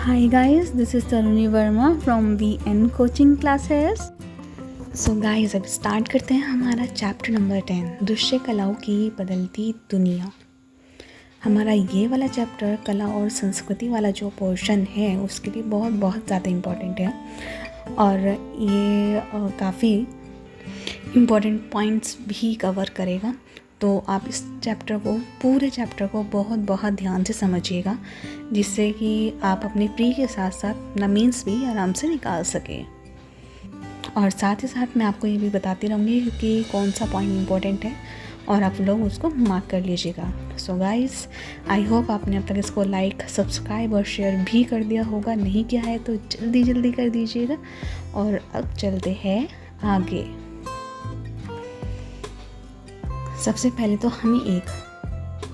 Hi guys, this is Taruni Verma from VN Coaching Classes. So guys, अब start करते हैं हमारा chapter number 10, दृश्य कलाओं की बदलती दुनिया। हमारा ये वाला चैप्टर कला और संस्कृति वाला जो पोर्शन है उसके लिए बहुत ज़्यादा इम्पॉर्टेंट है और ये काफ़ी इम्पॉर्टेंट पॉइंट्स भी कवर करेगा। तो आप इस पूरे चैप्टर को बहुत ध्यान से समझिएगा, जिससे कि आप अपने प्री के साथ साथ मेंस भी आराम से निकाल सकें। और साथ ही साथ मैं आपको ये भी बताती रहूँगी कि कौन सा पॉइंट इम्पोर्टेंट है और आप लोग उसको मार्क कर लीजिएगा। सो गाइस, आई होप आपने अब तक इसको लाइक, सब्सक्राइब और शेयर भी कर दिया होगा। नहीं किया है तो जल्दी कर दीजिएगा। और अब चलते हैं आगे। सबसे पहले तो हमें एक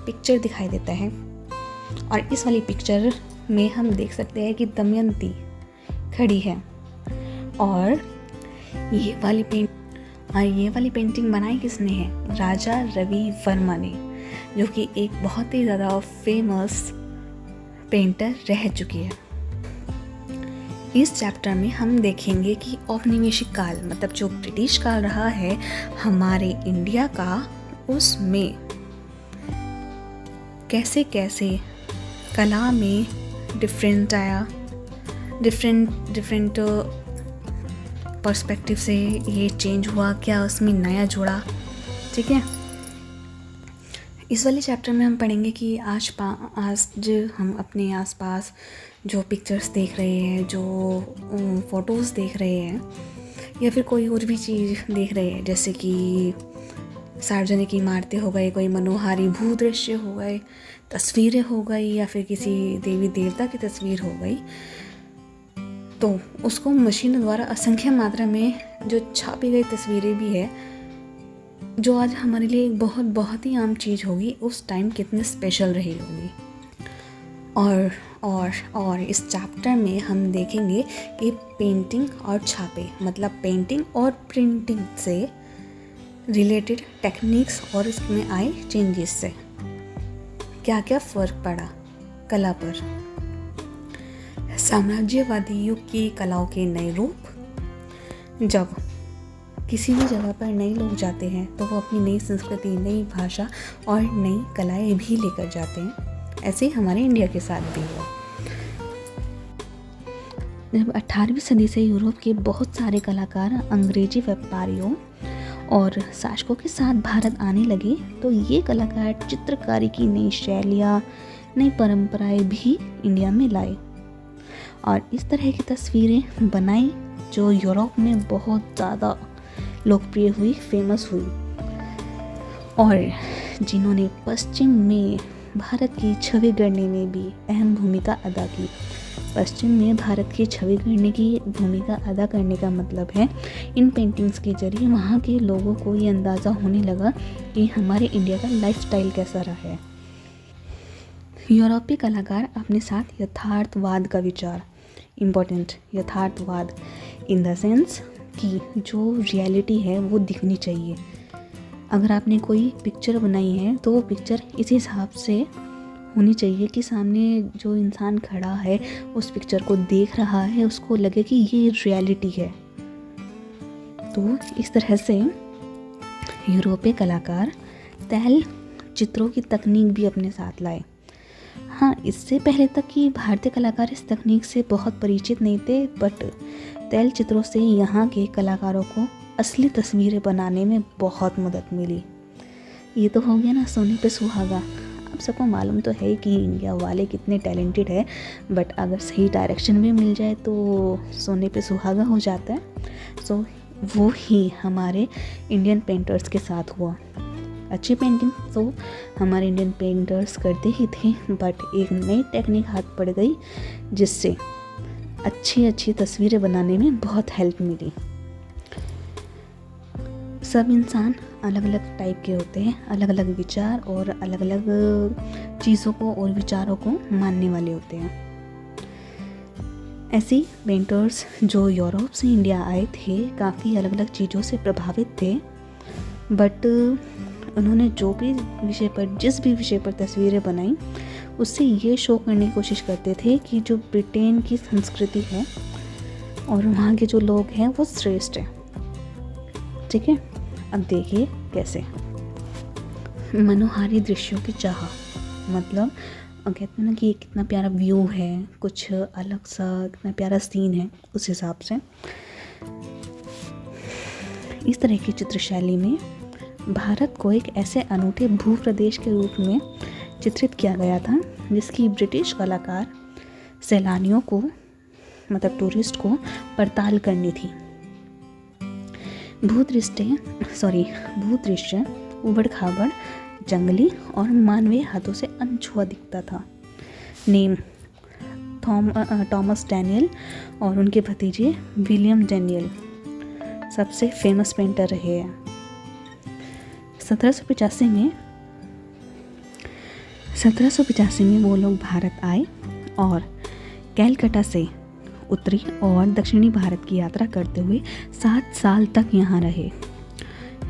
पिक्चर दिखाई देता है और इस वाली पिक्चर में हम देख सकते हैं कि दमयंती खड़ी है और ये वाली पेंटिंग बनाई किसने है? राजा रवि वर्मा ने, जो कि एक बहुत ही ज़्यादा फेमस पेंटर रह चुकी है। इस चैप्टर में हम देखेंगे कि औपनिवेशिक काल मतलब जो ब्रिटिश काल रहा है हमारे इंडिया का, उसमें कैसे कला में डिफरेंट आया, डिफरेंट पर्सपेक्टिव से ये चेंज हुआ, क्या उसमें नया जुड़ा। ठीक है, इस वाले चैप्टर में हम पढ़ेंगे कि आज हम अपने आसपास जो पिक्चर्स देख रहे हैं, जो फ़ोटोज़ देख रहे हैं या फिर कोई और भी चीज़ देख रहे हैं, जैसे कि सार्वजनिक इमारतें हो गई, कोई मनोहारी भू दृश्य हो गए, तस्वीरें हो गई या फिर किसी देवी देवता की तस्वीर हो गई, तो उसको मशीन द्वारा असंख्य मात्रा में जो छापी गई तस्वीरें भी है, जो आज हमारे लिए एक बहुत ही आम चीज़ होगी, उस टाइम कितने स्पेशल रही होगी। और इस चैप्टर में हम देखेंगे कि पेंटिंग और छापे मतलब पेंटिंग और प्रिंटिंग से रिलेटेड टेक्निक्स और इसमें आए चेंजेस से क्या फ़र्क पड़ा कला पर। साम्राज्यवादी युग की कलाओं के नए रूप। जब किसी भी जगह पर नए लोग जाते हैं तो वो अपनी नई संस्कृति, नई भाषा और नई कलाएं भी लेकर जाते हैं। ऐसे ही हमारे इंडिया के साथ भी हुआ। जब 18वीं सदी से यूरोप के बहुत सारे कलाकार अंग्रेजी व्यापारियों और शासकों के साथ भारत आने लगे, तो ये कलाकार चित्रकारी की नई शैलियाँ, नई परंपराएं भी इंडिया में लाए और इस तरह की तस्वीरें बनाई जो यूरोप में बहुत ज़्यादा लोकप्रिय हुई, फेमस हुई और जिन्होंने पश्चिम में भारत की छवि गढ़ने में भी अहम भूमिका अदा की। पश्चिम में भारत की छवि गढ़ने की भूमिका अदा करने का मतलब है इन पेंटिंग्स के जरिए वहाँ के लोगों को ये अंदाज़ा होने लगा कि हमारे इंडिया का लाइफस्टाइल कैसा रहा है। यूरोपीय कलाकार अपने साथ यथार्थवाद का विचार, इम्पोर्टेंट, यथार्थवाद इन द सेंस कि जो रियलिटी है वो दिखनी चाहिए। अगर आपने कोई पिक्चर बनाई है तो वो पिक्चर इस हिसाब से होनी चाहिए कि सामने जो इंसान खड़ा है उस पिक्चर को देख रहा है, उसको लगे कि ये रियलिटी है। तो इस तरह से यूरोपीय कलाकार तैल चित्रों की तकनीक भी अपने साथ लाए। हाँ, इससे पहले तक कि भारतीय कलाकार इस तकनीक से बहुत परिचित नहीं थे, बट तैल चित्रों से यहाँ के कलाकारों को असली तस्वीरें बनाने में बहुत मदद मिली। ये तो हो गया ना सोने पे सुहागा। आप सबको मालूम तो है कि इंडिया वाले कितने टैलेंटेड है, बट अगर सही डायरेक्शन में मिल जाए तो सोने पे सुहागा हो जाता है। सो वो ही हमारे इंडियन पेंटर्स के साथ हुआ। अच्छी पेंटिंग तो हमारे इंडियन पेंटर्स करते ही थे, बट एक नई टेक्निक हाथ पड़ गई जिससे अच्छी तस्वीरें बनाने में बहुत हेल्प मिली। सब इंसान अलग अलग टाइप के होते हैं, अलग अलग विचार और अलग अलग चीज़ों को और विचारों को मानने वाले होते हैं। ऐसी पेंटर्स जो यूरोप से इंडिया आए थे काफ़ी अलग अलग चीज़ों से प्रभावित थे, बट उन्होंने जिस भी विषय पर तस्वीरें बनाई उससे ये शो करने की कोशिश करते थे कि जो ब्रिटेन की संस्कृति है और वहाँ के जो लोग हैं वो श्रेष्ठ हैं। ठीक है, अब देखिए कैसे। मनोहारी दृश्यों की चाह, मतलब कहते हैं ना कि ये कितना प्यारा व्यू है, कुछ अलग सा कितना प्यारा सीन है, उस हिसाब से इस तरह की चित्रशैली में भारत को एक ऐसे अनूठे भूप्रदेश के रूप में चित्रित किया गया था जिसकी ब्रिटिश कलाकार सैलानियों को, मतलब टूरिस्ट को पड़ताल करनी थी। भूदृश्य उबड़ खाबड़, जंगली और मानवीय हाथों से अनछुआ दिखता था। नेम थॉमस डैनियल और उनके भतीजे विलियम डैनियल सबसे फेमस पेंटर रहे हैं। 1785 में वो लोग भारत आए और कैलकाटा से उत्तरी और दक्षिणी भारत की यात्रा करते हुए 7 साल तक यहाँ रहे।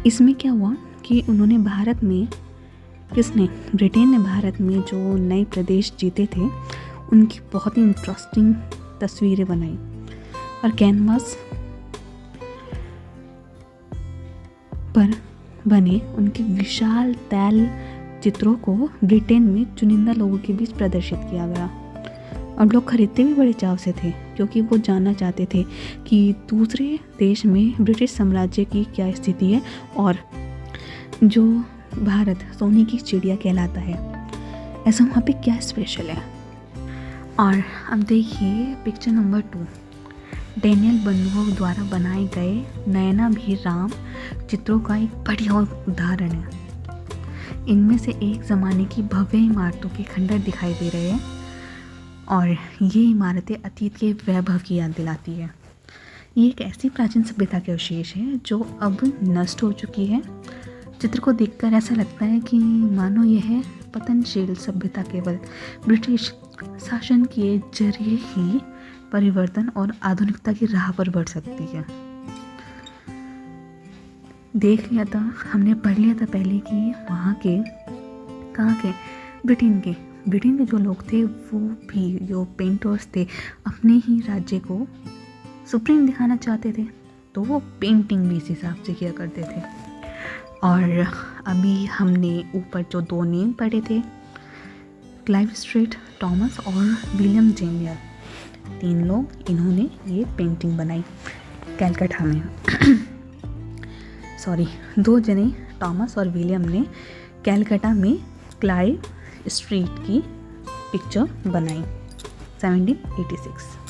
इसमें क्या हुआ कि उन्होंने ब्रिटेन ने भारत में जो नए प्रदेश जीते थे उनकी बहुत ही इंटरेस्टिंग तस्वीरें बनाई और कैनवास पर बने उनके विशाल तैल चित्रों को ब्रिटेन में चुनिंदा लोगों के बीच प्रदर्शित किया गया। और लोग खरीदते भी बड़े चाव से थे क्योंकि वो जानना चाहते थे कि दूसरे देश में ब्रिटिश साम्राज्य की क्या स्थिति है और जो भारत सोने की चिड़िया कहलाता है, ऐसा वहाँ पे क्या स्पेशल है। और अब देखिए पिक्चर नंबर 2, डैनियल बंधुओं द्वारा बनाए गए नयनाभिराम चित्रों का एक बढ़िया उदाहरण है। इनमें से एक ज़माने की भव्य इमारतों के खंडर दिखाई दे रहे हैं और ये इमारतें अतीत के वैभव की याद दिलाती है। ये एक ऐसी प्राचीन सभ्यता के अवशेष है जो अब नष्ट हो चुकी है। चित्र को देखकर ऐसा लगता है कि मानो यह पतनशील सभ्यता केवल ब्रिटिश शासन के जरिए ही परिवर्तन और आधुनिकता की राह पर बढ़ सकती है। देख लिया था, हमने पढ़ लिया था पहले कि वहाँ के कहाँ के ब्रिटेन के जो लोग थे वो भी जो पेंटर्स थे अपने ही राज्य को सुप्रीम दिखाना चाहते थे, तो वो पेंटिंग भी इस हिसाब से किया करते थे। और अभी हमने ऊपर जो 2 नेम पढ़े थे, क्लाइव स्ट्रीट थॉमस और विलियम डैनियल, 3 लोग इन्होंने ये पेंटिंग बनाई कैलकाटा में। 2 जने थॉमस और विलियम ने कैलकाटा में क्लाइव स्ट्रीट की पिक्चर बनाई 1786।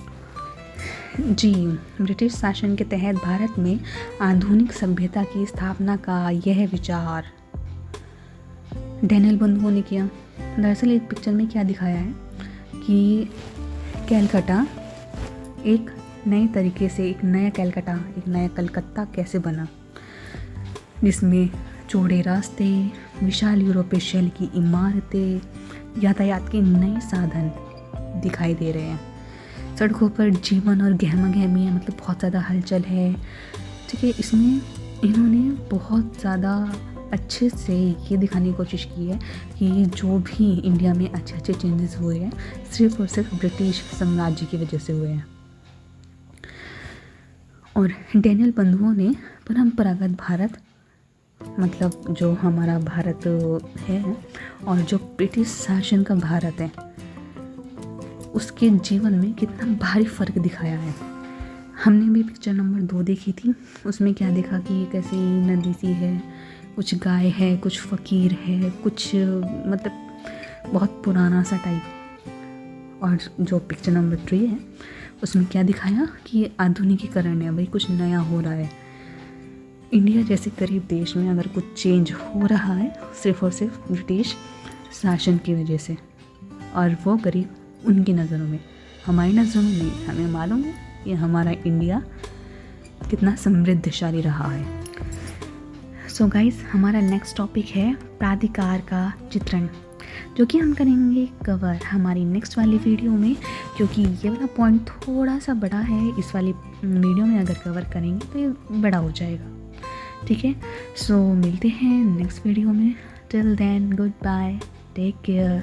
जी, ब्रिटिश शासन के तहत भारत में आधुनिक सभ्यता की स्थापना का यह विचार डैनियल बंधुओं ने किया। दरअसल एक पिक्चर में क्या दिखाया है कि कैलकाटा एक नए तरीके से, एक नया कैलकाटा, एक नया कलकत्ता कैसे बना, जिसमें चौड़े रास्ते, विशाल यूरोपीय शैली की इमारतें, यातायात के नए साधन दिखाई दे रहे हैं। सड़कों पर जीवन और गहमा गहमी है, मतलब बहुत ज़्यादा हलचल है। ठीक है, इसमें इन्होंने बहुत ज़्यादा अच्छे से ये दिखाने की कोशिश की है कि जो भी इंडिया में अच्छे अच्छे चेंजेस हुए हैं सिर्फ और सिर्फ ब्रिटिश साम्राज्य की वजह से हुए हैं। और डैनियल बंधुओं ने परंपरागत भारत, मतलब जो हमारा भारत है और जो ब्रिटिश शासन का भारत है, उसके जीवन में कितना भारी फ़र्क दिखाया है। हमने भी पिक्चर नंबर 2 देखी थी, उसमें क्या देखा कि एक ऐसी नदी सी है, कुछ गाय है, कुछ फ़कीर है, कुछ मतलब बहुत पुराना सा टाइप। और जो पिक्चर नंबर 3 है उसमें क्या दिखाया कि आधुनिकीकरण है, भाई कुछ नया हो रहा है। इंडिया जैसे गरीब देश में अगर कुछ चेंज हो रहा है सिर्फ और सिर्फ ब्रिटिश शासन की वजह से, और वो गरीब उनकी नज़रों में, हमारी नज़रों में नहीं। हमें मालूम है कि हमारा इंडिया कितना समृद्धशाली रहा है। सो गाइस, हमारा नेक्स्ट टॉपिक है प्राधिकार का चित्रण, जो कि हम करेंगे कवर हमारी नेक्स्ट वाली वीडियो में, क्योंकि ये वाला पॉइंट थोड़ा सा बड़ा है। इस वाली वीडियो में अगर कवर करेंगे तो ये बड़ा हो जाएगा। ठीक है, सो मिलते हैं नेक्स्ट वीडियो में। Till then, good bye, take care.